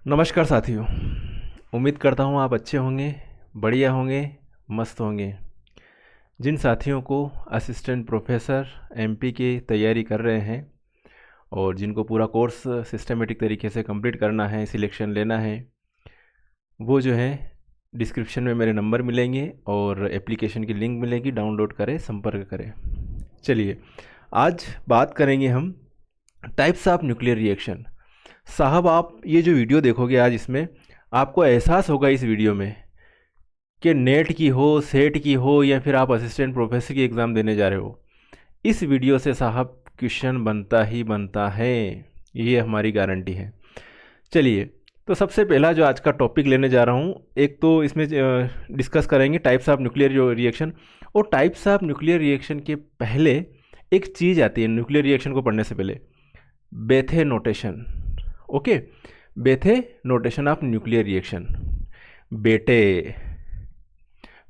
नमस्कार साथियों। उम्मीद करता हूँ आप अच्छे होंगे, बढ़िया होंगे, मस्त होंगे। जिन साथियों को असिस्टेंट प्रोफेसर एमपी की तैयारी कर रहे हैं और जिनको पूरा कोर्स सिस्टमेटिक तरीके से कंप्लीट करना है, सिलेक्शन लेना है, वो जो है डिस्क्रिप्शन में मेरे नंबर मिलेंगे और एप्लीकेशन की लिंक मिलेगी, डाउनलोड करें, संपर्क करें। चलिए आज बात करेंगे हम टाइप्स ऑफ न्यूक्लियर रिएक्शन। साहब आप ये जो वीडियो देखोगे आज, इसमें आपको एहसास होगा इस वीडियो में कि नेट की हो, सेट की हो या फिर आप असिस्टेंट प्रोफेसर की एग्ज़ाम देने जा रहे हो, इस वीडियो से साहब क्वेश्चन बनता ही बनता है, ये हमारी गारंटी है। चलिए तो सबसे पहला जो आज का टॉपिक लेने जा रहा हूँ, एक तो इसमें डिस्कस करेंगे टाइप्स ऑफ न्यूक्लियर रिएक्शन। और टाइप्स ऑफ न्यूक्लियर रिएक्शन के पहले एक चीज़ आती है न्यूक्लियर रिएक्शन को पढ़ने से पहले, Bethe notation. Okay, Bethe notation of nuclear reaction. बेटे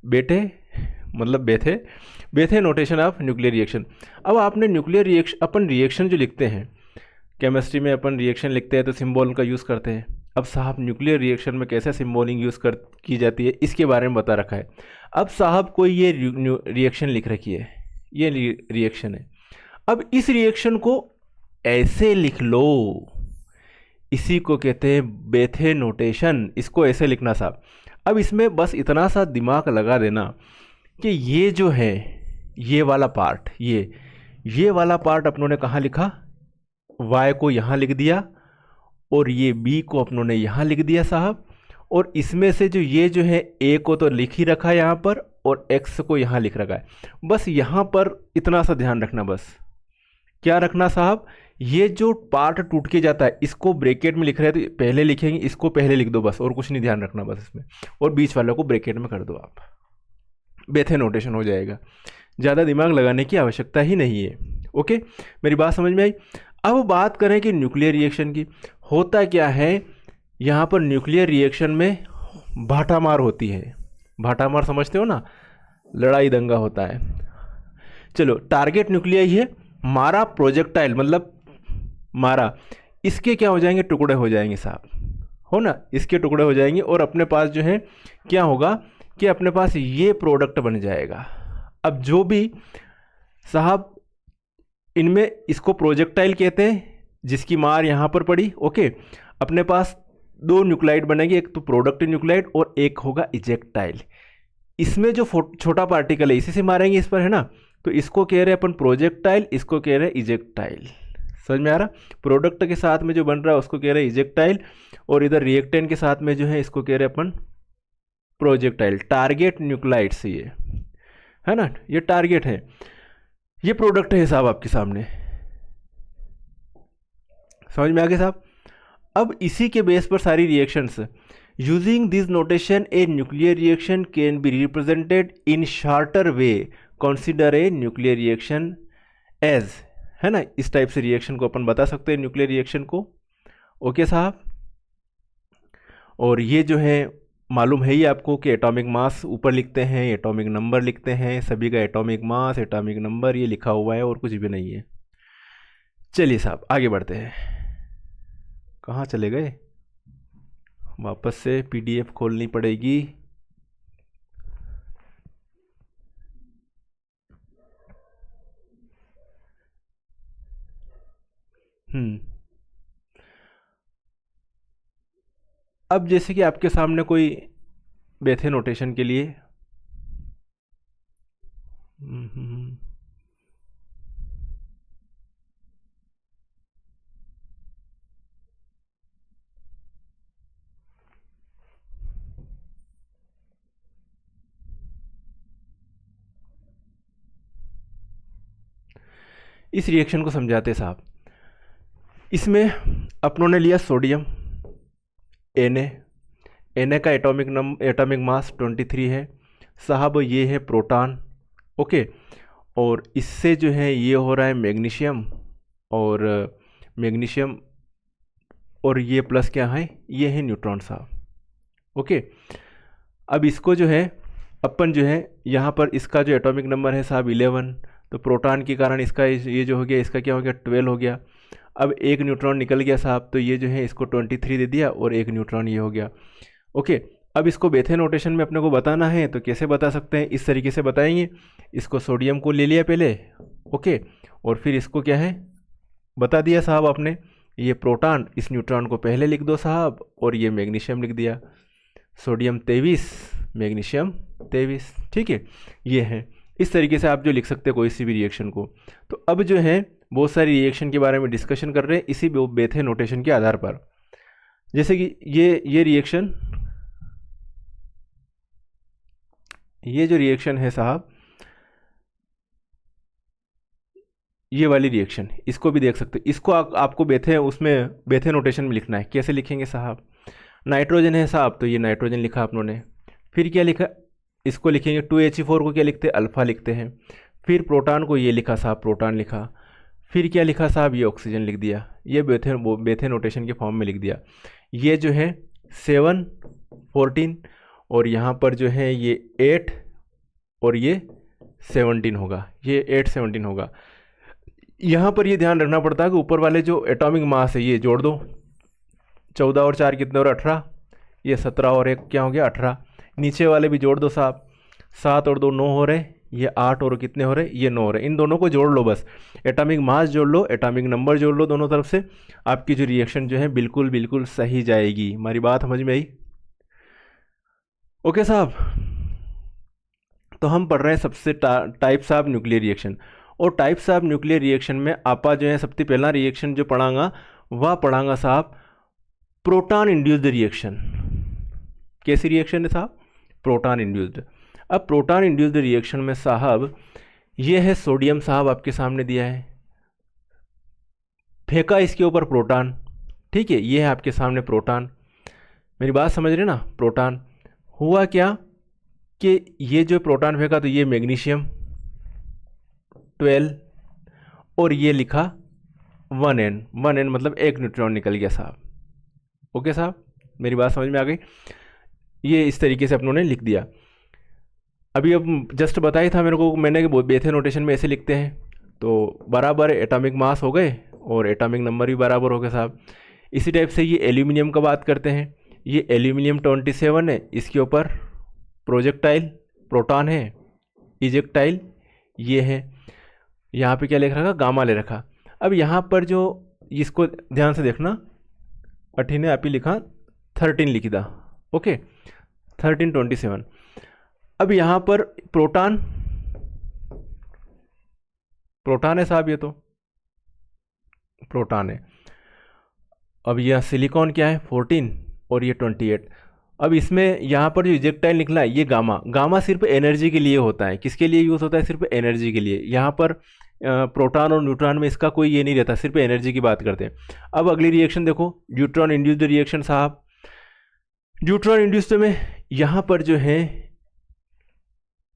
बेटे मतलब Bethe, Bethe notation of nuclear reaction. अब आपने न्यूक्लियर रिएक्शन, अपन रिएक्शन जो लिखते हैं केमिस्ट्री में, अपन रिएक्शन लिखते हैं तो सिंबल का यूज़ करते हैं। अब साहब न्यूक्लियर रिएक्शन में कैसे सिंबलिंग यूज़ की जाती है, इसके बारे में बता रखा है। अब साहब कोई ये रिएक्शन लिख रखी है, ये रिएक्शन है। अब इस रिएक्शन को ऐसे लिख लो, इसी को कहते हैं बेथे नोटेशन। इसको ऐसे लिखना साहब। अब इसमें बस इतना सा दिमाग लगा देना कि ये जो है, ये वाला पार्ट, ये वाला पार्ट अपनों ने कहाँ लिखा, y को यहाँ लिख दिया और ये b को अपनों ने यहाँ लिख दिया साहब। और इसमें से जो ये जो है a को तो लिख ही रखा है यहाँ पर और x को यहाँ लिख रखा है। बस यहाँ पर इतना सा ध्यान रखना। बस क्या रखना साहब, ये जो पार्ट टूट के जाता है इसको ब्रैकेट में लिख रहे हैं तो पहले लिखेंगे, इसको पहले लिख दो बस, और कुछ नहीं ध्यान रखना बस इसमें। और बीच वालों को ब्रैकेट में कर दो आप, बेथे नोटेशन हो जाएगा। ज़्यादा दिमाग लगाने की आवश्यकता ही नहीं है। ओके, मेरी बात समझ में आई। अब बात करें कि न्यूक्लियर रिएक्शन की, होता क्या है यहाँ पर न्यूक्लियर रिएक्शन में भाटामार होती है। भाटामार समझते हो ना, लड़ाई दंगा होता है। चलो, टारगेट न्यूक्लियर ही है, मारा प्रोजेक्टाइल मतलब मारा, इसके क्या हो जाएंगे, टुकड़े हो जाएंगे साहब, हो ना, इसके टुकड़े हो जाएंगे। और अपने पास जो है क्या होगा कि अपने पास ये प्रोडक्ट बन जाएगा। अब जो भी साहब इनमें, इसको प्रोजेक्टाइल कहते हैं जिसकी मार यहाँ पर पड़ी। ओके, अपने पास दो न्यूक्लाइड बनेंगे, एक तो प्रोडक्ट न्यूक्लाइड और एक होगा इजेक्टाइल। इसमें जो छोटा पार्टिकल है इसी से मारेंगे इस पर, है ना, तो इसको कह रहे हैं अपन प्रोजेक्टाइल, इसको कह रहे हैं इजेक्टाइल। समझ में आ रहा, प्रोडक्ट के साथ में जो बन रहा है उसको कह रहे हैं इजेक्टाइल, और इधर रिएक्टेंट के साथ में जो है इसको कह रहे हैं अपन प्रोजेक्टाइल। टारगेट न्यूक्लाइड्स ये है ना, ये टारगेट है, ये प्रोडक्ट है साहब आपके सामने। समझ में आ गया साहब। अब इसी के बेस पर सारी reactions, using this notation a nuclear reaction can be represented in shorter way, consider a nuclear reaction as, है ना, इस टाइप से रिएक्शन को अपन बता सकते हैं न्यूक्लियर रिएक्शन को। ओके साहब, और ये जो है मालूम है ही आपको कि एटॉमिक मास ऊपर लिखते हैं, एटॉमिक नंबर लिखते हैं, सभी का एटॉमिक मास, एटॉमिक नंबर ये लिखा हुआ है और कुछ भी नहीं है। चलिए साहब आगे बढ़ते हैं। कहाँ चले गए, वापस से पीडीएफ खोलनी पड़ेगी। अब जैसे कि आपके सामने कोई बेथे नोटेशन के लिए इस रिएक्शन को समझाते साहब। इसमें अपनों ने लिया सोडियम Na का एटॉमिक मास 23 है साहब, ये है प्रोटॉन। ओके, और इससे जो है ये हो रहा है मैग्नीशियम, और ये प्लस क्या है, ये है न्यूट्रॉन साहब। ओके, अब इसको जो है अपन जो है यहाँ पर इसका जो एटॉमिक नंबर है साहब 11, तो प्रोटॉन के कारण इसका ये जो हो गया, इसका क्या हो गया 12 हो गया। अब एक न्यूट्रॉन निकल गया साहब, तो ये जो है इसको 23 दे दिया और एक न्यूट्रॉन ये हो गया। ओके, अब इसको बेथे नोटेशन में अपने को बताना है तो कैसे बता सकते हैं, इस तरीके से बताएंगे। इसको सोडियम को ले लिया पहले, ओके, और फिर इसको क्या है बता दिया साहब आपने, ये प्रोटॉन, इस न्यूट्रॉन को पहले लिख दो साहब, और ये मैग्नीशियम लिख दिया, सोडियम 23 मैग्नीशियम 23, ठीक है। ये है, इस तरीके से आप जो लिख सकते हैं कोई सी भी रिएक्शन को। तो अब जो है बहुत सारी रिएक्शन के बारे में डिस्कशन कर रहे हैं इसी बेथे नोटेशन के आधार पर। जैसे कि ये रिएक्शन, ये जो रिएक्शन है साहब, ये वाली रिएक्शन, इसको भी देख सकते हैं। इसको आपको बेथे नोटेशन में लिखना है। कैसे लिखेंगे साहब, नाइट्रोजन है साहब, तो ये नाइट्रोजन लिखा आप लोगों ने। फिर क्या लिखा, इसको लिखेंगे 2He4 को क्या लिखते हैं, अल्फ़ा लिखते हैं। फिर प्रोटॉन को ये लिखा साहब, प्रोटॉन लिखा। फिर क्या लिखा साहब, ये ऑक्सीजन लिख दिया। ये बेथे नोटेशन के फॉर्म में लिख दिया। ये जो है 7 14 और यहाँ पर जो है ये 8 और ये 17 होगा, ये 8 17 होगा। यहाँ पर ये ध्यान रखना पड़ता है कि ऊपर वाले जो एटॉमिक मास है ये जोड़ दो, 14 और 4 कितने और 18, ये 17 और 1 क्या हो गया 18। नीचे वाले भी जोड़ दो साहब, 7 और 2 9 हो रहे, ये 8 और कितने हो रहे, ये 9 हो रहे। इन दोनों को जोड़ लो, बस एटॉमिक मास जोड़ लो, एटॉमिक नंबर जोड़ लो दोनों तरफ से, आपकी जो रिएक्शन जो है बिल्कुल बिल्कुल सही जाएगी। हमारी बात समझ में आई? ओके साहब, तो हम पढ़ रहे हैं सबसे टाइप्स ऑफ न्यूक्लियर रिएक्शन। और टाइप्स ऑफ न्यूक्लियर रिएक्शन में आपा जो है सबसे पहला रिएक्शन जो पढ़ाऊंगा वह पढ़ाऊंगा साहब प्रोटॉन इंड्यूस्ड रिएक्शन। कैसी रिएक्शन है साहब, प्रोटॉन इंड्यूस्ड। अब प्रोटॉन इंड्यूस्ड रिएक्शन में साहब ये है सोडियम साहब आपके सामने दिया है, फेंका इसके ऊपर प्रोटॉन, ठीक है, ये है आपके सामने प्रोटॉन। मेरी बात समझ रहे ना, प्रोटॉन हुआ क्या कि ये जो प्रोटॉन फेंका तो ये मैग्नीशियम 12 और ये लिखा 1n, 1n मतलब एक न्यूट्रॉन निकल गया साहब। ओके साहब, मेरी बात समझ में आ गई? ये इस तरीके से अपनों ने लिख दिया। अभी अब जस्ट बताया था मेरे को मैंने कि बेथे नोटेशन में ऐसे लिखते हैं, तो बराबर एटॉमिक मास हो गए और एटॉमिक नंबर भी बराबर हो गए साहब। इसी टाइप से ये एल्यूमिनियम का बात करते हैं, ये एल्यूमिनियम 27 है, इसके ऊपर प्रोजेक्टाइल प्रोटॉन है, इजेक्टाइल ये है, यहाँ पे क्या लिख रखा, गामा ले रखा। अब यहाँ पर जो इसको ध्यान से देखना, 18 ने आप ही लिखा 13 लिख दा, ओके 13 27। अब यहाँ पर प्रोटॉन है साहब, ये तो प्रोटॉन है। अब यह सिलिकॉन क्या है 14 और ये 28। अब इसमें यहाँ पर जो इजेक्टाइल निकला है ये गामा सिर्फ एनर्जी के लिए होता है। किसके लिए यूज़ होता है, सिर्फ एनर्जी के लिए। यहाँ पर प्रोटॉन और न्यूट्रॉन में इसका कोई ये नहीं रहता, सिर्फ एनर्जी की बात करते हैं। अब अगली रिएक्शन देखो, न्यूट्रॉन इंड्यूस्ड रिएक्शन साहब। न्यूट्रॉन इंड्यूस्ड में यहाँ पर जो है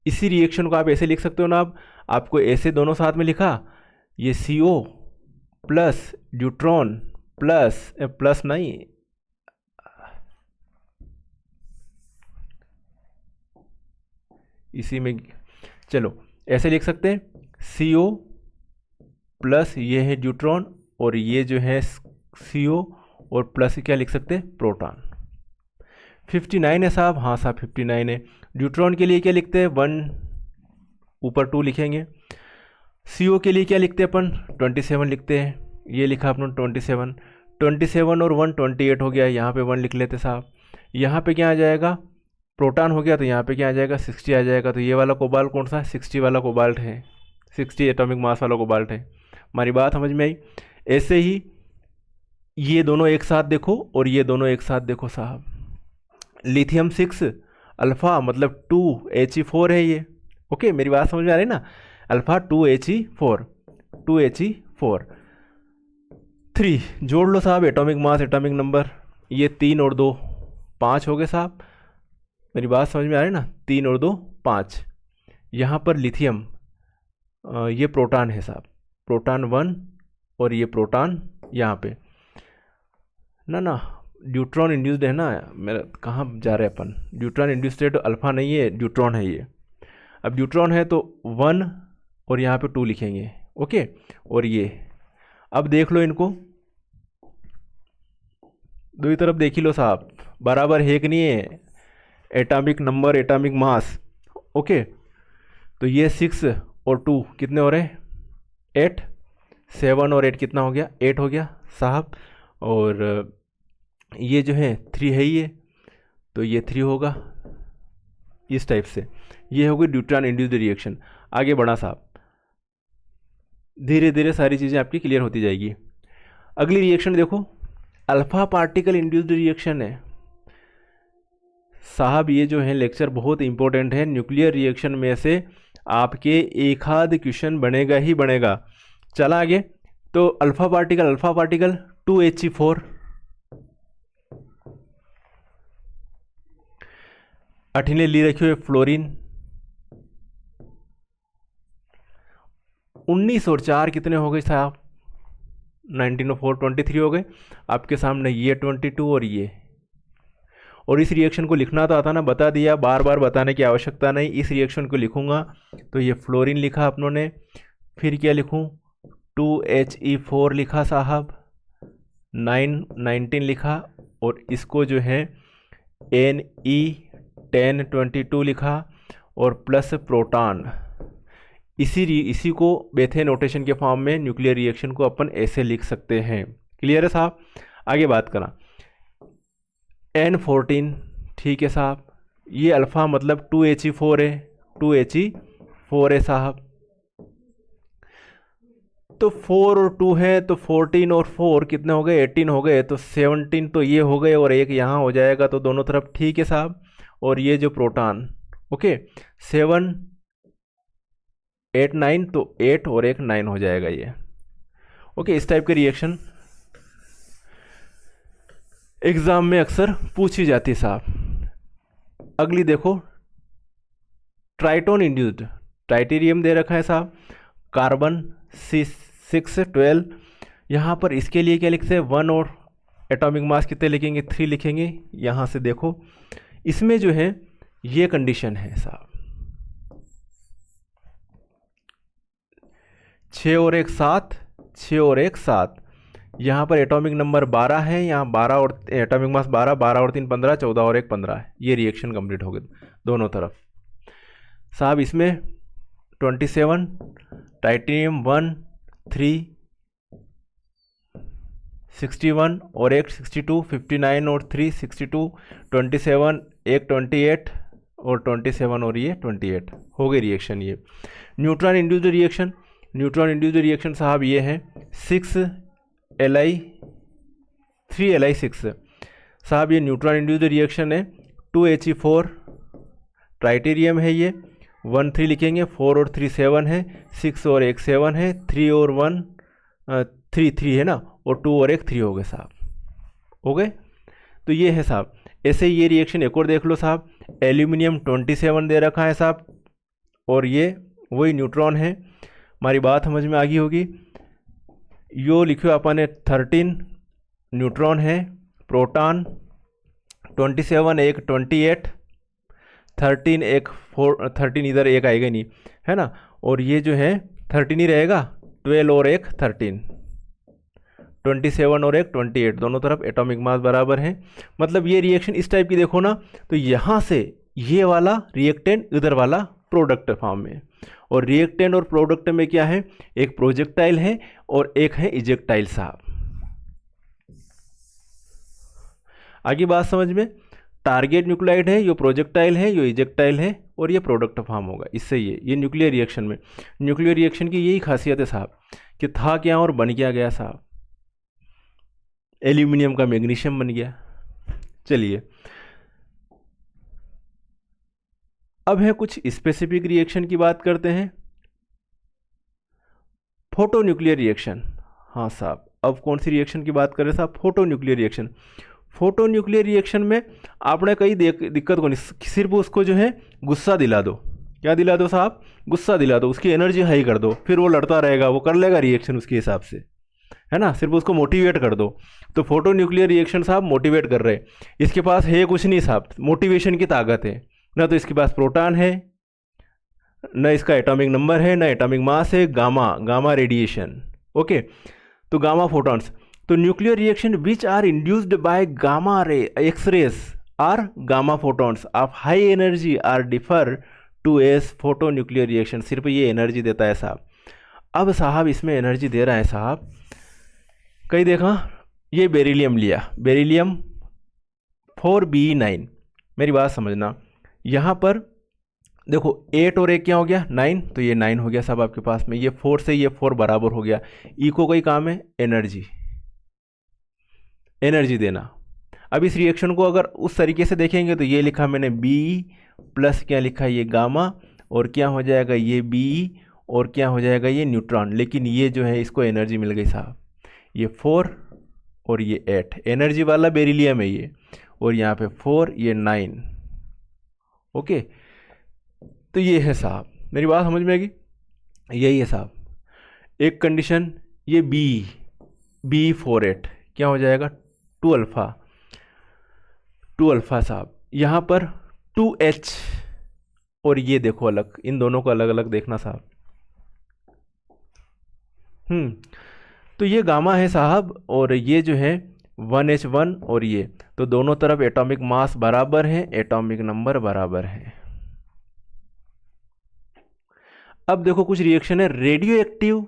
इसी रिएक्शन को आप ऐसे लिख सकते हो ना, आपको ऐसे दोनों साथ में लिखा, ये CO प्लस न्यूट्रॉन प्लस नहीं, इसी में चलो ऐसे लिख सकते हैं, CO प्लस ये है न्यूट्रॉन और ये जो है CO और प्लस क्या लिख सकते हैं, प्रोटॉन। 59 है साहब, हाँ साहब 59 है। न्यूट्रॉन के लिए क्या लिखते हैं, 1 ऊपर 2 लिखेंगे। CO के लिए क्या लिखते हैं अपन, 27 लिखते हैं, ये लिखा अपन 27 और 1 28 हो गया, यहाँ पे 1 लिख लेते साहब। यहाँ पे क्या आ जाएगा, प्रोटॉन हो गया, तो यहाँ पे क्या आ जाएगा 60 आ जाएगा। तो ये वाला कोबाल्ट कौन सा, 60 वाला कोबाल्ट है, 60 एटॉमिक मास वाला कोबाल्ट है। हमारी बात समझ में आई? ऐसे ही ये दोनों एक साथ देखो और ये दोनों एक साथ देखो साहब। लिथियम 6 अल्फ़ा मतलब 2He4 है ये, ओके मेरी बात समझ में आ रही है ना, अल्फ़ा 2He4 3 जोड़ लो साहब, एटॉमिक मास एटॉमिक नंबर, ये 3 और 2 5 हो गए साहब। मेरी बात समझ में आ रही है ना, 3 और 2 5। यहाँ पर लिथियम ये प्रोटॉन है साहब, प्रोटॉन 1 और ये प्रोटॉन यहाँ पे ना न्यूट्रॉन इंड्यूस्ड है ना, मेरा कहाँ जा रहे हैं अपन, न्यूट्रॉन इंड्यूस्ड है तो अल्फ़ा नहीं है, न्यूट्रॉन है ये। अब न्यूट्रॉन है तो 1 और यहाँ पे 2 लिखेंगे, ओके। और ये अब देख लो इनको, दो ही तरफ देख ही लो साहब, बराबर है कि नहीं है, atomic number atomic mass. Okay, तो ये 6 और 2 कितने हो रहे हैं, 8, 7 और 8 कितना हो गया, 8 हो गया साहब। और ये जो है 3 है ये, तो ये 3 होगा इस टाइप से। ये होगी न्यूट्रॉन इंड्यूस्ड रिएक्शन। आगे बढ़ा साहब, धीरे धीरे सारी चीज़ें आपकी क्लियर होती जाएगी। अगली रिएक्शन देखो, अल्फा पार्टिकल इंड्यूस्ड रिएक्शन है साहब। ये जो है लेक्चर बहुत इंपॉर्टेंट है, न्यूक्लियर रिएक्शन में से आपके एक आध क्वेश्चन बनेगा ही बनेगा। चला आगे, तो अल्फा पार्टिकल 2He4, अठीने ली रखी हुई फ्लोरीन, 19 और 4 कितने हो गए साहब, 19 और 4 23 हो गए आपके सामने, ये 22 और ये। और इस रिएक्शन को लिखना तो आता ना, बता दिया, बार बार बताने की आवश्यकता नहीं। इस रिएक्शन को लिखूंगा तो ये फ्लोरीन लिखा अपनों ने, फिर क्या लिखूं, 2He4 लिखा साहब, 19 लिखा, और इसको जो है Ne1022 लिखा, और प्लस प्रोटॉन। इसी को बेथे नोटेशन के फॉर्म में न्यूक्लियर रिएक्शन को अपन ऐसे लिख सकते हैं। क्लियर है साहब। आगे बात करा, N14, ठीक है साहब, ये अल्फ़ा मतलब 2He4 है, 2He4 है साहब। तो 4 और 2 है, तो 14 और 4 कितने हो गए, 18 हो गए, तो 17 तो ये हो गए और एक यहाँ हो जाएगा, तो दोनों तरफ ठीक है साहब। और ये जो प्रोटॉन, ओके, 7 8 9, तो 8 और एक 9 हो जाएगा ये। ओके, इस टाइप के रिएक्शन एग्जाम में अक्सर पूछी जाती है साहब। अगली देखो, ट्राइटोन इंड्यूस्ड, ट्राइटेरियम दे रखा है साहब, कार्बन 6 12। यहाँ पर इसके लिए क्या लिखते हैं, 1 और एटॉमिक मास कितने लिखेंगे, 3 लिखेंगे। यहाँ से देखो, इसमें जो है ये कंडीशन है साहब, 6 और 1 7, 6 और 1 7। यहाँ पर एटॉमिक नंबर 12 है, यहाँ 12 और एटॉमिक मास 12, 12 और 3 15, 14 और 1 15 है। ये रिएक्शन कंप्लीट हो गई दोनों तरफ साहब। इसमें 27, टाइटेनियम 1 3, 61 और 1 62, 59 और 3 62, 27 1 28 और 27 और ये 28 हो गई रिएक्शन। ये neutron induced reaction, neutron induced reaction साहब ये है 6Li 3Li6 साहब। ये न्यूट्रॉन इंड्यूस्ड रिएक्शन है, 2He4 ट्राइटेरियम है, ये 1 3 लिखेंगे, 4 और 3 7 है, 6 और 1 7 है, 3 और 1 3 है ना, और 2 और 1 3 हो गए साहब, हो गए। तो ये है साहब। ऐसे ये रिएक्शन एक और देख लो साहब, एल्यूमिनियम 27 दे रखा है साहब, और ये वही न्यूट्रॉन है। हमारी बात समझ में आ गई होगी। यो लिखो अपन ने 13 न्यूट्रॉन है, प्रोटॉन 27 एक 28, 13 एक 4 13 इधर एक आएगा नहीं है ना, और ये जो है 13 ही रहेगा, 12 और एक 13, 27 और एक 28, दोनों तरफ एटॉमिक मास बराबर है। मतलब ये रिएक्शन इस टाइप की देखो ना, तो यहाँ से ये वाला रिएक्टेंट, इधर वाला प्रोडक्ट फॉर्म में, और रिएक्टेंट और प्रोडक्ट में क्या है, एक प्रोजेक्टाइल है और एक है इजेक्टाइल साहब। आगे बात समझ में, टारगेट न्यूक्लियोटाइड है, ये प्रोजेक्टाइल है, ये इजेक्टाइल है, और ये प्रोडक्ट फॉर्म होगा इससे। ये न्यूक्लियर रिएक्शन में, न्यूक्लियर रिएक्शन की यही खासियत है साहब कि था क्या और बन क्या गया साहब, एल्यूमिनियम का मैग्नीशियम बन गया। चलिए अब है कुछ स्पेसिफिक रिएक्शन की बात करते हैं। फोटो न्यूक्लियर रिएक्शन, हाँ साहब, अब कौन सी रिएक्शन की बात करें साहब, photo nuclear reaction. Photo nuclear reaction में आपने कई दिक्कत को नहीं, सिर्फ उसको जो है गुस्सा दिला दो। क्या दिला दो साहब, गुस्सा दिला दो, उसकी एनर्जी हाई कर दो, फिर वो लड़ता रहेगा, वो कर लेगा रिएक्शन उसके हिसाब से, है ना। सिर्फ उसको मोटिवेट कर दो। तो फोटो न्यूक्लियर रिएक्शन साहब मोटिवेट कर रहे, इसके पास है कुछ नहीं साहब, मोटिवेशन की ताकत है ना। तो इसके पास प्रोटॉन है, न इसका एटॉमिक नंबर है, न एटॉमिक मास है, गामा रेडिएशन। ओके, तो गामा फोटॉन्स, तो nuclear reaction which are induced by gamma ray x rays or gamma photons of high energy are differ to as photo nuclear reaction. सिर्फ ये energy देता है साहब। अब साहब इसमें एनर्जी दे रहा है साहब, कहीं देखा, ये बेरिलियम लिया, बेरिलियम 4Be9। मेरी बात समझना, यहाँ पर देखो 8 और 1 क्या हो गया 9, तो ये 9 हो गया साहब आपके पास में, ये 4 से ये 4 बराबर हो गया। ई को कोई काम है एनर्जी, एनर्जी देना। अब इस रिएक्शन को अगर उस तरीके से देखेंगे तो ये लिखा मैंने बी प्लस क्या लिखा ये गामा, और क्या हो जाएगा ये बी, और क्या हो जाएगा ये न्यूट्रॉन। लेकिन ये जो है इसको एनर्जी मिल गई साहब, ये 4 और ये 8 एनर्जी वाला बेरिलियम है ये, और यहाँ पे 4 ये 9। ओके, तो ये है साहब, मेरी बात समझ में आएगी, यही है साहब। एक कंडीशन ये B48 क्या हो जाएगा 2 अल्फ़ा साहब, यहाँ पर 2H, और ये देखो अलग, इन दोनों को अलग अलग देखना साहब। तो ये गामा है साहब, और ये जो है 1H1 और ये, तो दोनों तरफ एटॉमिक मास बराबर है, एटॉमिक नंबर बराबर है। अब देखो कुछ रिएक्शन है, रेडियो एक्टिव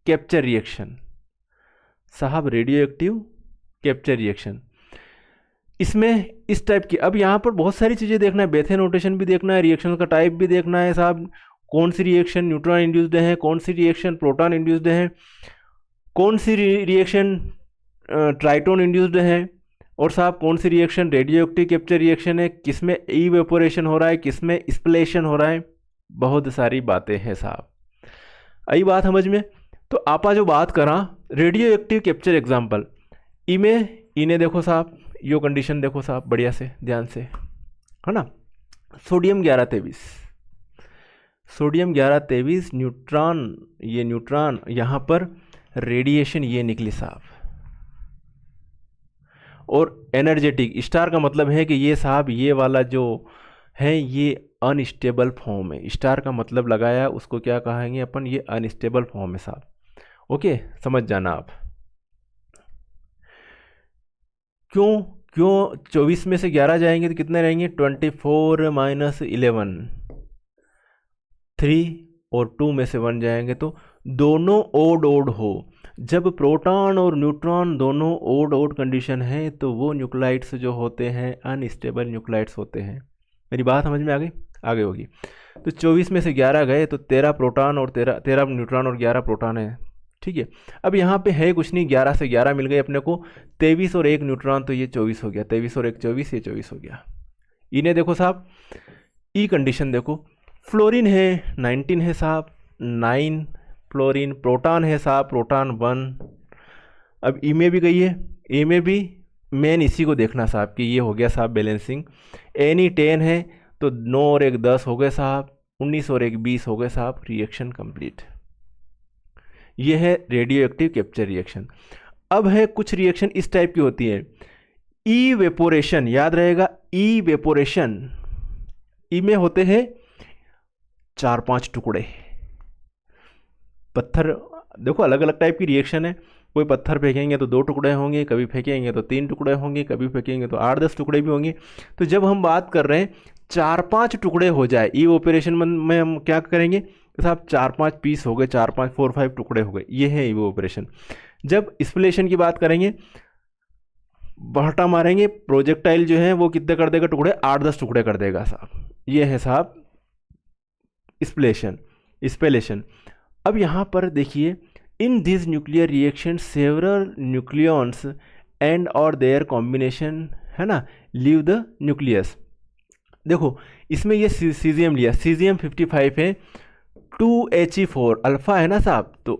कैप्चर रिएक्शन साहब, रेडियो एक्टिव कैप्चर रिएक्शन। इसमें इस टाइप की, अब यहाँ पर बहुत सारी चीज़ें देखना है, बेथे नोटेशन भी देखना है, रिएक्शन का टाइप भी देखना है साहब, कौन सी रिएक्शन न्यूट्रॉन इंड्यूस्ड है, कौन सी रिएक्शन प्रोटॉन इंड्यूस्ड है, कौन सी रिएक्शन ट्राइटोन इंड्यूस्ड है, और साहब कौन सी reaction radioactive capture reaction है, किसमें इवेपोरेशन हो रहा है, किसमें स्प्लेशन हो रहा है, बहुत सारी बातें हैं साहब। आई बात समझ में। तो आपा जो बात करा रेडियो एक्टिव कैप्चर एग्जाम्पल, इन्हें देखो साहब, यो कंडीशन देखो साहब बढ़िया से ध्यान से, है ना। सोडियम 1123, सोडियम 1123 न्यूट्रॉन, ये न्यूट्रॉन, यहाँ पर रेडिएशन ये निकली साहब, और एनर्जेटिक स्टार का मतलब है कि ये साहब ये वाला जो है ये अनस्टेबल फॉर्म है, स्टार का मतलब लगाया उसको क्या कहेंगे अपन, ये अनस्टेबल फॉर्म है साहब। ओके, समझ जाना आप। क्यों 24 में से 11 जाएंगे तो कितने रहेंगे 24 माइनस 11, 3 और 2 में से 1 जाएंगे तो दोनों ओड हो। जब प्रोटॉन और न्यूट्रॉन दोनों ओड कंडीशन है तो वो न्यूक्लाइड्स जो होते हैं अनस्टेबल न्यूक्लाइड्स होते हैं। मेरी बात समझ में आ गई, आगे होगी। तो 24 में से 11 गए तो 13 प्रोटॉन और 13 न्यूट्रॉन और 11 प्रोटॉन है, ठीक है। अब यहाँ पे है कुछ नहीं, 11 से 11 मिल गए अपने को, 23 और 1 न्यूट्रॉन, तो ये 24 हो गया, 23 और 1 24, ये 24 हो गया। इन्हें देखो साहब, ई कंडीशन देखो, फ्लोरीन है 19 है साहब, 9 फ्लोरीन, प्रोटॉन है साहब, प्रोटॉन 1। अब ई में भी गई है, ए में भी, मेन इसी को देखना साहब कि ये हो गया साहब बैलेंसिंग। एनी 10 है तो 9 और 1 10 हो गए साहब, 19 और 1 20 हो गए साहब, रिएक्शन कंप्लीट। ये है रेडियो एक्टिव कैप्चर रिएक्शन। अब है कुछ रिएक्शन इस टाइप की होती है, इवेपोरेशन, याद रहेगा इवेपोरेशन। ई में होते हैं 4-5 टुकड़े, पत्थर देखो अलग अलग टाइप की रिएक्शन है, कोई पत्थर फेंकेंगे तो 2 टुकड़े होंगे, कभी फेंकेंगे तो 3 टुकड़े होंगे, कभी फेंकेंगे तो 8-10 टुकड़े भी होंगे। तो जब हम बात कर रहे हैं 4-5 टुकड़े हो जाए, ई ऑपरेशन में हम क्या करेंगे साहब, 4-5 पीस हो गए, 4-5 4-5 टुकड़े हो गए, ये है ईवो ऑपरेशन। जब स्प्लेशन की बात करेंगे, बहटा मारेंगे, प्रोजेक्टाइल जो है वो कितने कर देगा टुकड़े, 8-10 टुकड़े कर देगा साहब, ये है साहब स्प्लेशन। अब यहाँ पर देखिए, in this nuclear reaction several nucleons and और देयर कॉम्बिनेशन, है ना, लीव द न्यूक्लियस। देखो इसमें ये सीजियम लिया, सीजियम 55 है, 2He4 अल्फा है ना साहब, तो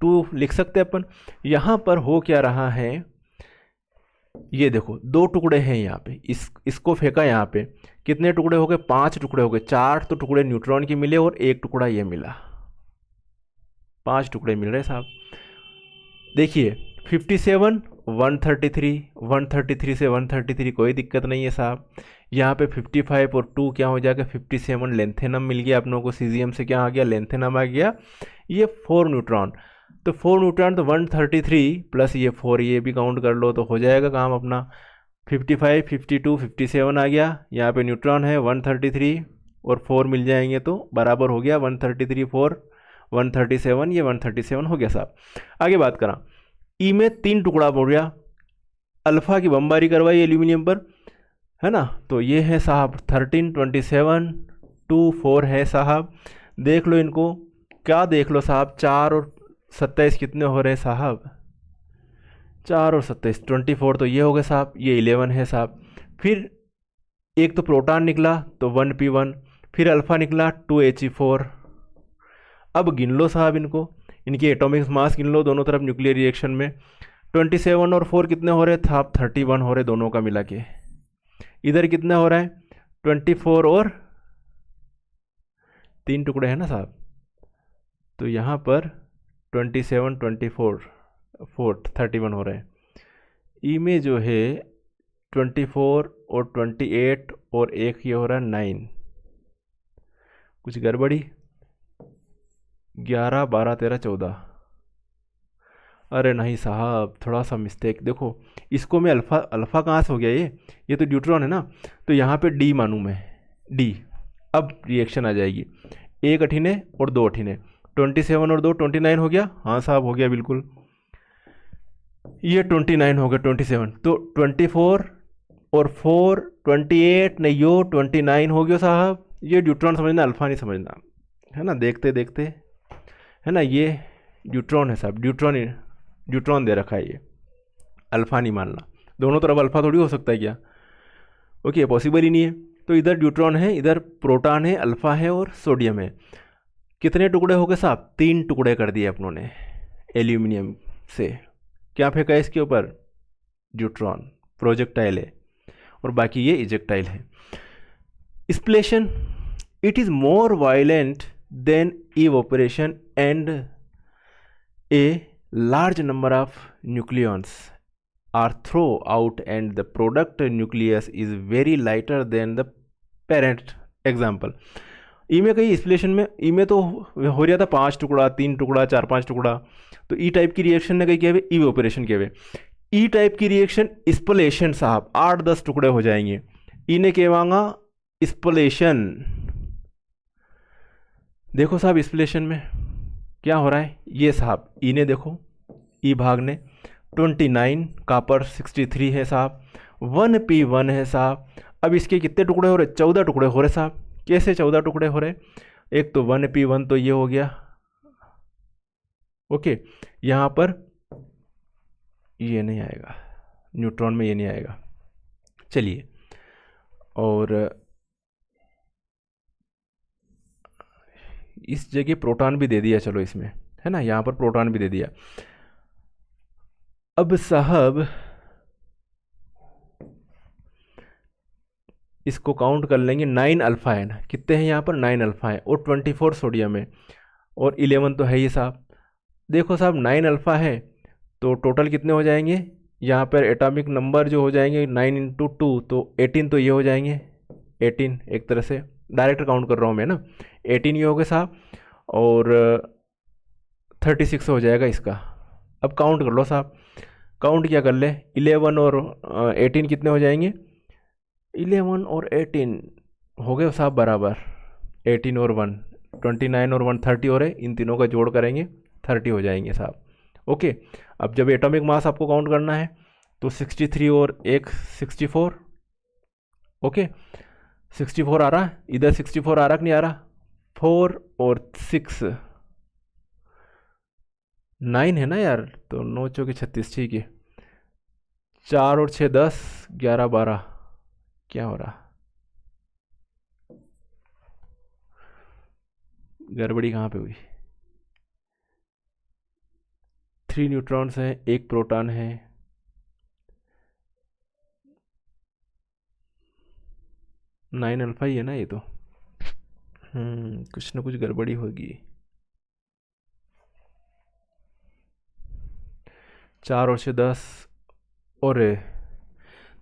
2 लिख सकते हैं अपन। यहाँ पर हो क्या रहा है, ये देखो 2 टुकड़े हैं यहाँ पे, इसको फेंका, यहाँ पे कितने टुकड़े हो गए, 5 टुकड़े हो गए, 4 तो टुकड़े न्यूट्रॉन के मिले और 1 टुकड़ा ये मिला, 5 टुकड़े मिल रहे साहब। देखिए 57 133, 133 से 133 कोई दिक्कत नहीं है साहब। यहाँ पे 55 और 2 क्या हो जाएगा 57, लेंथेनम मिल गया अपनों को, सीजियम से क्या आ गया लेंथेनम आ गया, ये 4 न्यूट्रॉन। तो 4 न्यूट्रॉन तो 133 प्लस ये 4, ये भी काउंट कर लो तो हो जाएगा काम अपना। 55, 52, 57 आ गया। यहाँ पे न्यूट्रॉन है 133 और 4 मिल जाएंगे तो बराबर हो गया 133 4 137, ये 137 हो गया साहब। आगे बात करा, ई में 3 टुकड़ा हो गया, अल्फ़ा की बमबारी करवाई एल्यूमिनियम पर, है ना। तो ये है साहब 13, 27, 2, 4 है साहब। देख लो इनको, क्या देख लो साहब, 4 और 27 कितने हो रहे साहब, 4 और 27 24, तो ये हो गए साहब, ये 11 है साहब। फिर एक तो प्रोटॉन निकला तो 1p1, फिर अल्फ़ा निकला 2He4। अब गिन लो साहब इनको, इनकी एटॉमिक मास गिन लो दोनों तरफ न्यूक्लियर रिएक्शन में। 27 और 4 कितने हो रहे साहब, 31 हो रहे दोनों का मिला के। इधर कितना हो रहा है, 24 और 3 टुकड़े हैं ना साहब, तो यहाँ पर 27, 24, 4, 31 हो रहे हैं। ई में जो है 24 और 28 और एक ये हो रहा है 9, कुछ गड़बड़ी, 11, 12, 13, 14। अरे नहीं साहब, थोड़ा सा मिस्टेक, देखो इसको मैं अल्फ़ा कहाँ से हो गया, ये तो न्यूट्रॉन है ना, तो यहाँ पे डी मानूँ मैं, डी। अब रिएक्शन आ जाएगी, एक अठीने और 2 अठीने, 27 और 2 29 हो गया, हाँ साहब हो गया बिल्कुल। ये 29 हो गया 27, तो 24 और 4 28 नहीं, यो 29 हो गया साहब। ये न्यूट्रॉन समझना, अल्फ़ा नहीं समझना, है ना। देखते देखते, है ना, ये न्यूट्रॉन है साहब, न्यूट्रॉन दे रखा है, ये अल्फ़ा नहीं मानना। दोनों तरफ अल्फ़ा थोड़ी हो सकता है क्या, ओके, पॉसिबल ही नहीं है। तो इधर न्यूट्रॉन है, इधर प्रोटॉन है, अल्फ़ा है और सोडियम है। कितने टुकड़े हो गए साहब, 3 टुकड़े कर दिए अपनों ने एल्यूमिनियम से। क्या फेंका है इसके ऊपर, न्यूट्रॉन, प्रोजेक्टाइल है, और बाकी ये इजेक्टाइल है। Spallation, it is more violent than evaporation and a large number of nucleons are thrown out and the product nucleus is very lighter than the parent example। ई में कहीं स्प्लेशन में, ई में तो हो रहा था 5 टुकड़ा, 3 टुकड़ा, 4-5 टुकड़ा, तो ई टाइप की रिएक्शन ने कहीं किया हुए इवोपरेशन किए हुए। ई टाइप की रिएक्शन स्प्लेशन साहब 8-10 टुकड़े हो जाएंगे। ई ने क्या मांगा, स्प्लेशन। देखो साहब स्प्लेशन में क्या हो रहा है, ये साहब ई ने देखो, ई भाग ने 29, कापर 63 है साहब, 1p1 है साहब। अब इसके कितने टुकड़े हो रहे, 14 टुकड़े हो रहे साहब। कैसे 14 टुकड़े हो रहे, एक तो 1p1 तो ये हो गया, ओके, यहाँ पर ये नहीं आएगा, न्यूट्रॉन में ये नहीं आएगा। चलिए, और इस जगह प्रोटॉन भी दे दिया, चलो इसमें, है ना, यहाँ पर प्रोटॉन भी दे दिया। अब साहब इसको काउंट कर लेंगे, 9 अल्फ़ा है ना, कितने हैं यहाँ पर, 9 अल्फ़ा है, और 24 सोडियम है, और 11 तो है ही साहब। देखो साहब 9 अल्फ़ा है तो टोटल कितने हो जाएंगे, यहाँ पर एटॉमिक नंबर जो हो जाएंगे 9 × 2 तो 18, तो ये हो जाएंगे 18, एक तरह से डायरेक्ट काउंट कर रहा हूँ मैं ना, 18 ये हो गए साहब, और 36 हो जाएगा इसका। अब काउंट कर लो साहब, काउंट क्या कर ले, 11 और 18 कितने हो जाएंगे, 11 और 18 हो गए साहब बराबर, 18 और 1 29 और 1 30 हो रहे, इन तीनों का जोड़ करेंगे 30 हो जाएंगे साहब, ओके। अब जब एटॉमिक मास आपको काउंट करना है तो 63 और 1 64, ओके, 64 आ रहा है, इधर 64 आ रहा कि नहीं आ रहा, 4 और 6 9 है ना यार, तो 9 चौके 36, ठीक है, 4 और 6 10 11 12, क्या हो रहा, गड़बड़ी कहाँ पे हुई। 3 न्यूट्रॉन्स हैं, 1 प्रोटॉन है, नाइन अल्फा ही है ना ये तो, कुछ ना कुछ गड़बड़ी होगी। 4 और 6 10, और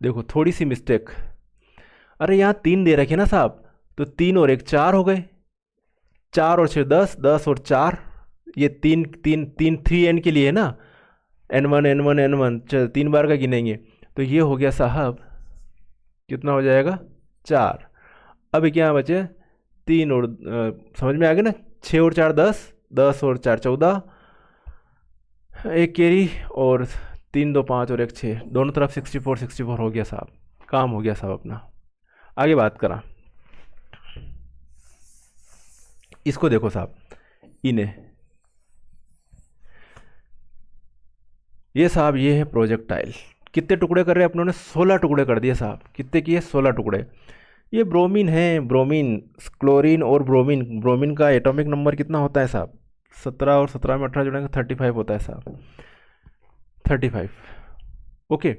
देखो थोड़ी सी मिस्टेक, अरे यहाँ 3 दे रखे ना साहब, तो 3 और 1 4 हो गए, 4 और 6 10, 10 और 4 ये तीन तीन तीन 3n के लिए है ना, n1 n1 n1, चल 3 बार का गिनेंगे तो ये हो गया साहब, कितना हो जाएगा 4। अब क्या बचे 3 और समझ में आ गया ना, 6 और 4 10, 10 और 4 14, एक कैरी और 3 2 5 और एक 6, दोनों तरफ 64 64 हो गया साहब, काम हो गया साहब अपना। आगे बात करा, इसको देखो साहब, इन्हें ये साहब ये है प्रोजेक्टाइल, कितने टुकड़े कर रहे हैं अपनों ने, 16 टुकड़े कर दिए साहब, कितने किए 16 टुकड़े। ये ब्रोमीन है, ब्रोमीन, क्लोरीन और ब्रोमीन, ब्रोमीन का एटॉमिक नंबर कितना होता है साहब 17, और 17 में 18 जोड़ेंगे 35 होता है साहब, 35। ओके,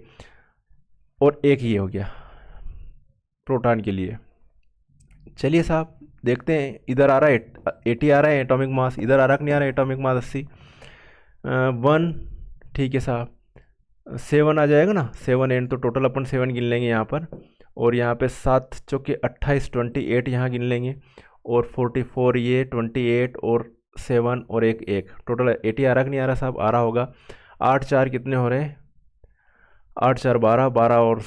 और एक ये हो गया प्रोटॉन के लिए। चलिए साहब देखते हैं, इधर आ रहा है 80 आ रहा है एटॉमिक मास, इधर आ रहा नहीं आ रहा है एटॉमिक मास 80, 1, ठीक है साहब 7 आ जाएगा ना, 7 एंड, तो टोटल अपन 7 गिन लेंगे यहाँ पर, और यहाँ पे 7 चौके 28, 28 यहाँ गिन लेंगे, और 44 ये 28 और 7 और एक टोटल 80 आ रहा कि नहीं आ रहा साहब, आ रहा होगा। 8 4 कितने हो रहे हैं, 8 4 12, 12 और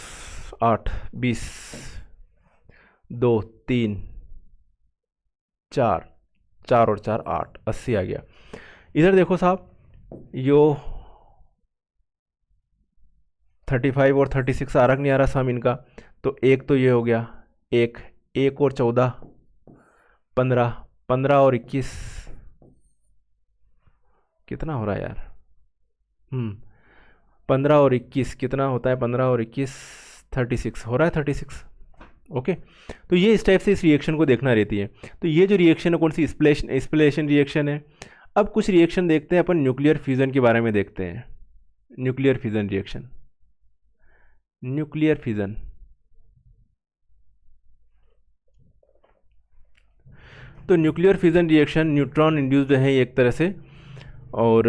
8 20, 2 3 4, 4 और 4 8, 80 आ गया। इधर देखो साहब, यो 35 और 36 आ रहा नहीं आ रहा साहब इनका, तो एक तो ये हो गया, एक और 14 15, 15 और 21 कितना हो रहा है यार, 15 और 21 कितना होता है, 15 और 21 36 हो रहा है, 36। ओके, तो ये इस टाइप से इस रिएक्शन को देखना रहती है। तो ये जो रिएक्शन है कौन सी, स्प्लेशन रिएक्शन है। अब कुछ रिएक्शन देखते हैं अपन, न्यूक्लियर फ्यूजन के बारे में देखते हैं। Nuclear fusion reaction, nuclear fusion, तो nuclear fusion reaction neutron induced है एक तरह से, और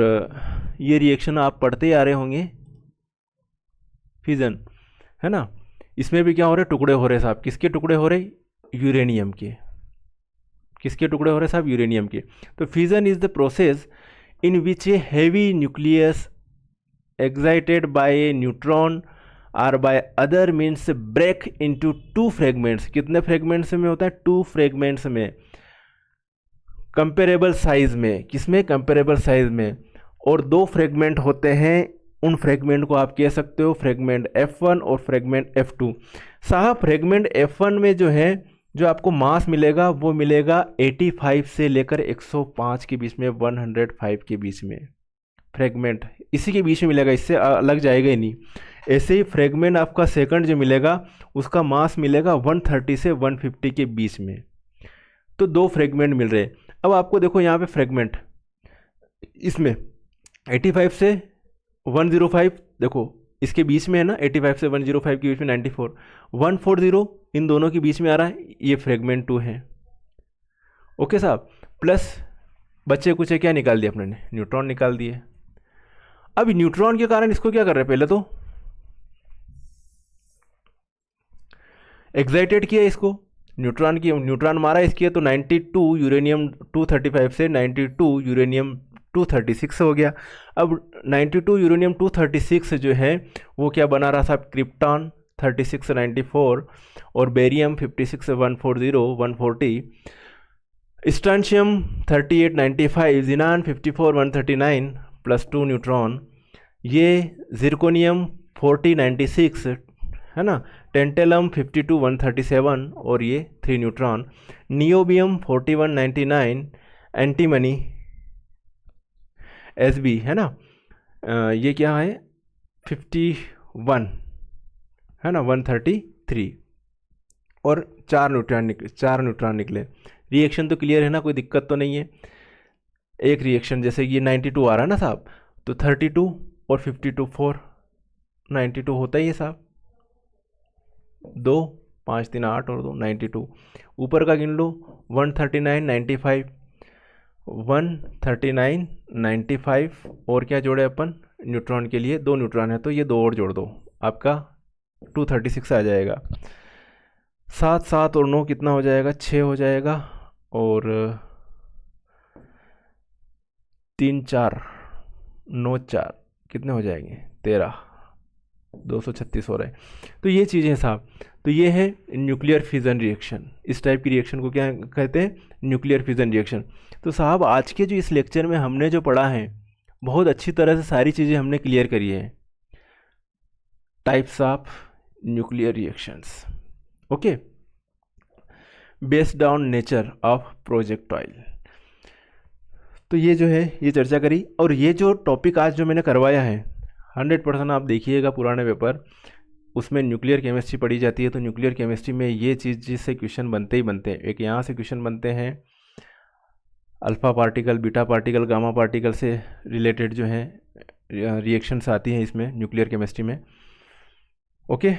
ये रिएक्शन आप पढ़ते ही आ रहे होंगे, फ्यूजन है ना। इसमें भी क्या हो रहे, टुकड़े हो रहे साहब, किसके टुकड़े हो रहे, यूरेनियम के, किसके टुकड़े हो रहे साहब, यूरेनियम के। तो fusion is the process in which a heavy nucleus excited by a neutron or by other means break into 2 fragments, कितने फ्रेगमेंट्स में होता है, 2 फ्रेगमेंट्स में, कंपेरेबल साइज में, किसमें, कंपेरेबल साइज में, और 2 फ्रेगमेंट होते हैं, उन फ्रेगमेंट को आप कह सकते हो फ्रेगमेंट F1 और फ्रेगमेंट F2। साहब फ्रेगमेंट F1 में जो है, जो आपको मास मिलेगा वो मिलेगा 85 से लेकर 105 के बीच में, 105 के बीच में फ्रेगमेंट इसी के बीच में मिलेगा, इससे अलग जाएगा ही नहीं। ऐसे ही फ्रेगमेंट आपका सेकंड जो मिलेगा उसका मास मिलेगा 130 से 150 के बीच में। तो 2 फ्रेगमेंट मिल रहे हैं। अब आपको देखो यहाँ पे फ्रेगमेंट, इसमें 85 से 105, देखो इसके बीच में है ना, 85 से 105 के बीच में 94, 140 इन दोनों के बीच में आ रहा है, ये फ्रेगमेंट 2 है। ओके साहब, प्लस बच्चे कुछ क्या निकाल दिया अपने ने, न्यूट्रॉन निकाल दिए। अब न्यूट्रॉन के कारण इसको क्या कर रहे हैं, पहले तो एक्साइटेड किया इसको, न्यूट्रॉन की, न्यूट्रॉन मारा इसकी, तो 92 यूरेनियम 235 से 92 यूरेनियम 236 हो गया। अब 92 यूरेनियम 236 जो है वो क्या बना रहा था, क्रिप्टॉन 36 94, और बेरियम 56 140 140, स्ट्रांशियम 38 95, जिनान 54 139 प्लस 2 न्यूट्रॉन, ये जिरकोनियम 40 96 है ना, टेंटेलम 52 137 और ये 3 न्यूट्रॉन, नियोबियम 41 99, एंटीमनी SB है ना, ये क्या है 51 है ना, 133, और 4 न्यूट्रॉन निकले। रिएक्शन तो क्लियर है ना, कोई दिक्कत तो नहीं है। एक रिएक्शन जैसे ये 92 आ रहा है ना साहब, तो 32 और 52 4, 92 होता ही है साहब, 2 5 3 8 और 2 92, ऊपर का गिन लो 139 95, 139 95, और क्या जोड़े अपन न्यूट्रॉन के लिए, 2 न्यूट्रॉन है तो ये 2 और जोड़ दो, आपका 236 आ जाएगा। 7 7 और 9 कितना हो जाएगा, 6 हो जाएगा, और 3 4 9 4 कितने हो जाएंगे, 13, 236 हो रहे हैं। तो ये चीज़ें साहब, तो ये है न्यूक्लियर फिजन रिएक्शन। इस टाइप की रिएक्शन को क्या कहते हैं, न्यूक्लियर फिजन रिएक्शन। तो साहब आज के जो इस लेक्चर में हमने जो पढ़ा है, बहुत अच्छी तरह से सारी चीज़ें हमने क्लियर करी है। Types of nuclear reactions, okay, based on nature of projectile. तो ये जो है ये चर्चा करी, और ये जो टॉपिक आज जो मैंने करवाया है 100% आप देखिएगा पुराने पेपर, उसमें न्यूक्लियर केमिस्ट्री पढ़ी जाती है। तो न्यूक्लियर केमिस्ट्री में ये चीज़ जिससे क्वेश्चन बनते ही बनते हैं, एक यहाँ से क्वेश्चन बनते हैं alpha particle, beta particle, gamma particle से रिलेटेड जो है रिएक्शंस आती हैं इसमें न्यूक्लियर केमिस्ट्री में, ओके।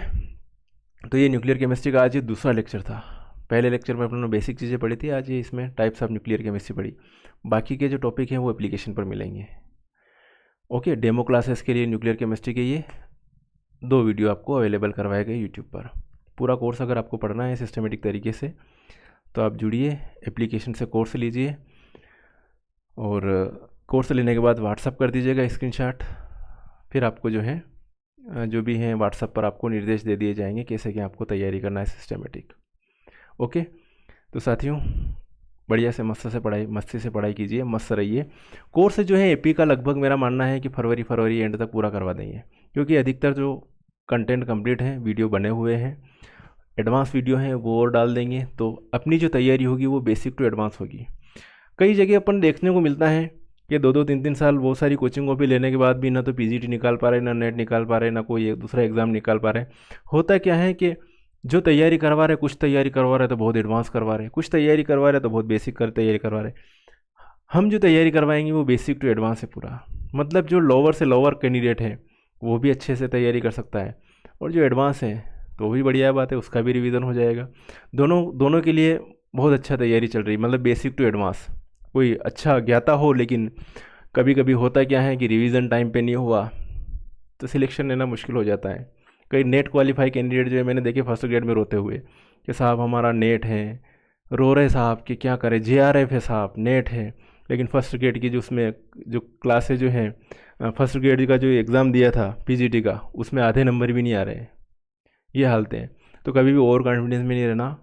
तो ये न्यूक्लियर केमिस्ट्री का आज ये दूसरा लेक्चर था। पहले लेक्चर में अपने बेसिक चीज़ें पढ़ी थी, आज ये इसमें टाइप्स ऑफ न्यूक्लियर केमिस्ट्री पढ़ी। बाकी के जो टॉपिक हैं वो एप्लीकेशन पर मिलेंगे, ओके। डेमो क्लासेस के लिए न्यूक्लियर केमिस्ट्री के ये 2 वीडियो आपको अवेलेबल करवाए गए यूट्यूब पर। पूरा कोर्स अगर आपको पढ़ना है सिस्टमेटिक तरीके से तो आप जुड़िए, एप्लीकेशन से कोर्स लीजिए, और कोर्स लेने के बाद व्हाट्सअप कर दीजिएगा स्क्रीनशॉट। फिर आपको जो है जो भी हैं व्हाट्सअप पर आपको निर्देश दे दिए जाएंगे कैसे कि आपको तैयारी करना है सिस्टमेटिक, ओके। तो साथियों बढ़िया से मस्ती से पढ़ाई कीजिए, मस्त रहिए। कोर्स जो है एपी का लगभग मेरा मानना है कि फरवरी एंड तक पूरा करवा देंगे, क्योंकि अधिकतर जो कंटेंट कंप्लीट है, वीडियो बने हुए हैं, एडवांस वीडियो हैं वो और डाल देंगे। तो अपनी जो तैयारी होगी वो बेसिक टू एडवांस होगी। कई जगह अपन देखने को मिलता है कि 2-2 3-3 साल बहुत सारी कोचिंगों पे लेने के बाद भी ना तो पीजीटी निकाल पा रहे, ना नेट निकाल पा रहे, ना कोई एक दूसरा एग्ज़ाम निकाल पा रहे। होता क्या है कि जो तैयारी करवा रहे, कुछ तैयारी करवा रहे तो बहुत एडवांस करवा रहे, कुछ तैयारी करवा रहे तो बहुत बेसिक तैयारी करवा रहे। हम जो तैयारी करवाएंगे वो बेसिक टू एडवांस है पूरा, मतलब जो लोअर से लोअर कैंडिडेट है वो भी अच्छे से तैयारी कर सकता है, और जो एडवांस है तो भी बढ़िया बात है, उसका भी रिवीजन हो जाएगा। दोनों के लिए बहुत अच्छा तैयारी चल रही, मतलब बेसिक टू एडवांस। कोई अच्छा ज्ञाता हो, लेकिन कभी कभी होता क्या है कि रिवीजन टाइम पे नहीं हुआ तो सिलेक्शन लेना मुश्किल हो जाता है। कई नेट क्वालिफाई कैंडिडेट जो है मैंने देखे फर्स्ट ग्रेड में रोते हुए कि साहब हमारा नेट है, रो रहे साहब कि क्या करें, JRF है साहब, नेट है, लेकिन फर्स्ट ग्रेड की जो उसमें जो क्लासेज जो हैं फर्स्ट ग्रेड का जो एग्ज़ाम दिया था PGT का, उसमें आधे नंबर भी नहीं आ रहे, ये हालत है। तो कभी भी ओवर कॉन्फिडेंस में नहीं रहना,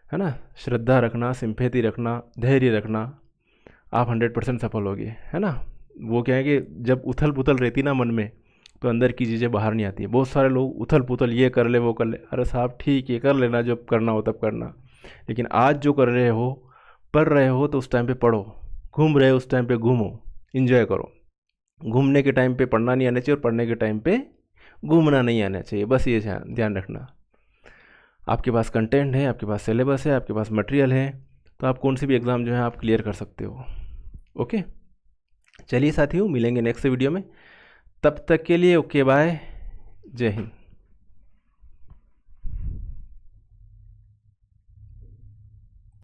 है ना, श्रद्धा रखना, सिंपैथी रखना, धैर्य रखना, आप 100% सफल होगे, है ना। वो क्या है कि जब उथल पुथल रहती ना मन में तो अंदर की चीज़ें बाहर नहीं आती है। बहुत सारे लोग उथल पुथल ये कर ले वो कर ले, अरे साहब ठीक है कर लेना, जब करना हो तब करना, लेकिन आज जो कर रहे हो, पढ़ रहे हो तो उस टाइम पे पढ़ो, घूम रहे हो उस टाइम पे घूमो, इंजॉय करो। घूमने के टाइम पे पढ़ना नहीं आना चाहिए और पढ़ने के टाइम पे घूमना नहीं आना चाहिए, बस ये ध्यान रखना। आपके पास कंटेंट है, आपके पास सिलेबस है, आपके पास मटेरियल है, तो आप कौन सी भी एग्ज़ाम जो है आप क्लियर कर सकते हो, ओके। चलिए साथियों मिलेंगे नेक्स्ट वीडियो में, तब तक के लिए ओके बाय, जय हिंद।